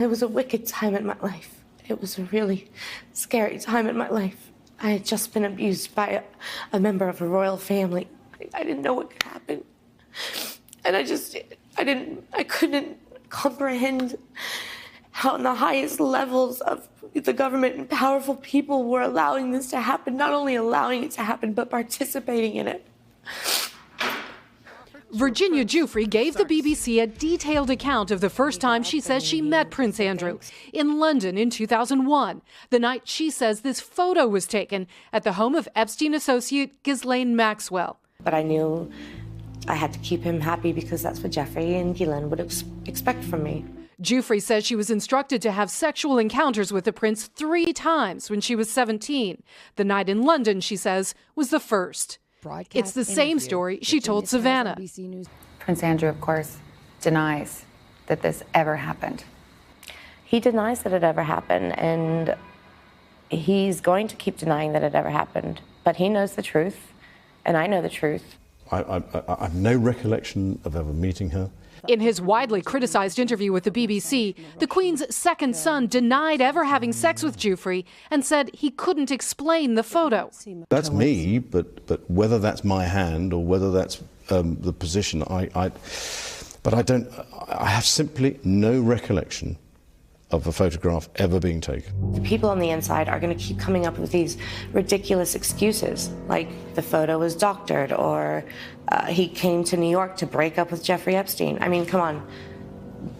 It was a wicked time in my life. It was a really scary time in my life. I had just been abused by a member of a royal family. I didn't know what could happen. And I couldn't comprehend how on the highest levels of the government and powerful people were allowing this to happen, not only allowing it to happen, but participating in it. Virginia Giuffre gave the BBC a detailed account of the first time she says she met Prince Andrew in London in 2001, the night she says this photo was taken at the home of Epstein associate Ghislaine Maxwell. But I knew I had to keep him happy because that's what Jeffrey and Ghislaine would expect from me. Giuffre says she was instructed to have sexual encounters with the prince 3 times when she was 17. The night in London, she says, was the first. It's the same story she told Savannah. Prince Andrew, of course, denies that this ever happened. He denies that it ever happened, and he's going to keep denying that it ever happened. But he knows the truth, and I know the truth. I have no recollection of ever meeting her. In his widely criticized interview with the BBC, the Queen's second son denied ever having sex with Giuffre and said he couldn't explain the photo. That's me, but whether that's my hand or whether that's the position, I have simply no recollection of a photograph ever being taken. The people on the inside are going to keep coming up with these ridiculous excuses, like the photo was doctored or he came to New York to break up with Jeffrey Epstein. I mean, come on.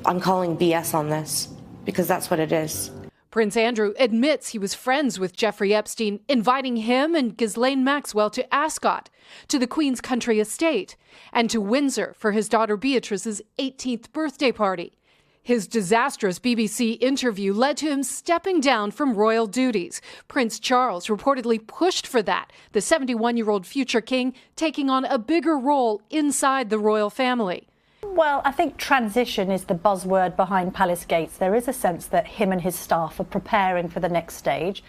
I'm calling BS on this because that's what it is. Prince Andrew admits he was friends with Jeffrey Epstein, inviting him and Ghislaine Maxwell to Ascot, to the Queen's country estate, and to Windsor for his daughter Beatrice's 18th birthday party. His disastrous BBC interview led to him stepping down from royal duties. Prince Charles reportedly pushed for that, the 71-year-old future king taking on a bigger role inside the royal family. Well, I think transition is the buzzword behind Palace Gates. There is a sense that him and his staff are preparing for the next stage.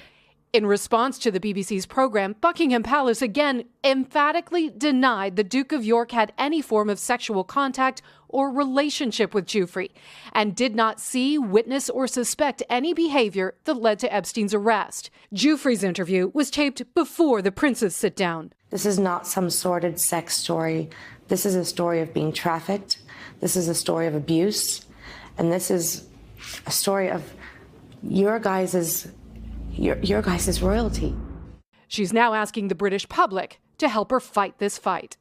In response to the BBC's program, Buckingham Palace again emphatically denied the Duke of York had any form of sexual contact or relationship with Giuffre and did not see, witness, or suspect any behavior that led to Epstein's arrest. Giuffre's interview was taped before the prince's sit-down. This is not some sordid sex story. This is a story of being trafficked. This is a story of abuse. And this is a story of your guys' royalty. She's now asking the British public to help her fight this fight.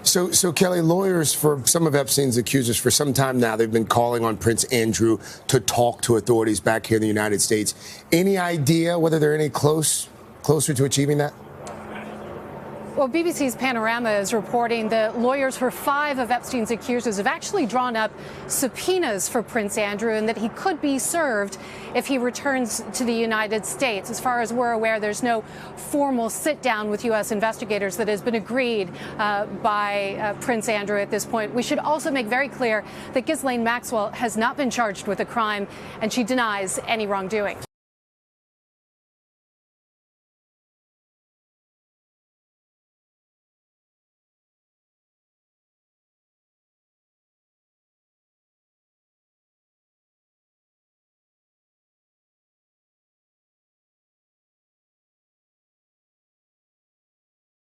So Kelly, lawyers for some of Epstein's accusers for some time now, they've been calling on Prince Andrew to talk to authorities back here in the United States. Any idea whether they're any closer to achieving that? Well, BBC's Panorama is reporting that lawyers for 5 of Epstein's accusers have actually drawn up subpoenas for Prince Andrew and that he could be served if he returns to the United States. As far as we're aware, there's no formal sit-down with U.S. investigators that has been agreed by Prince Andrew at this point. We should also make very clear that Ghislaine Maxwell has not been charged with a crime, and she denies any wrongdoing.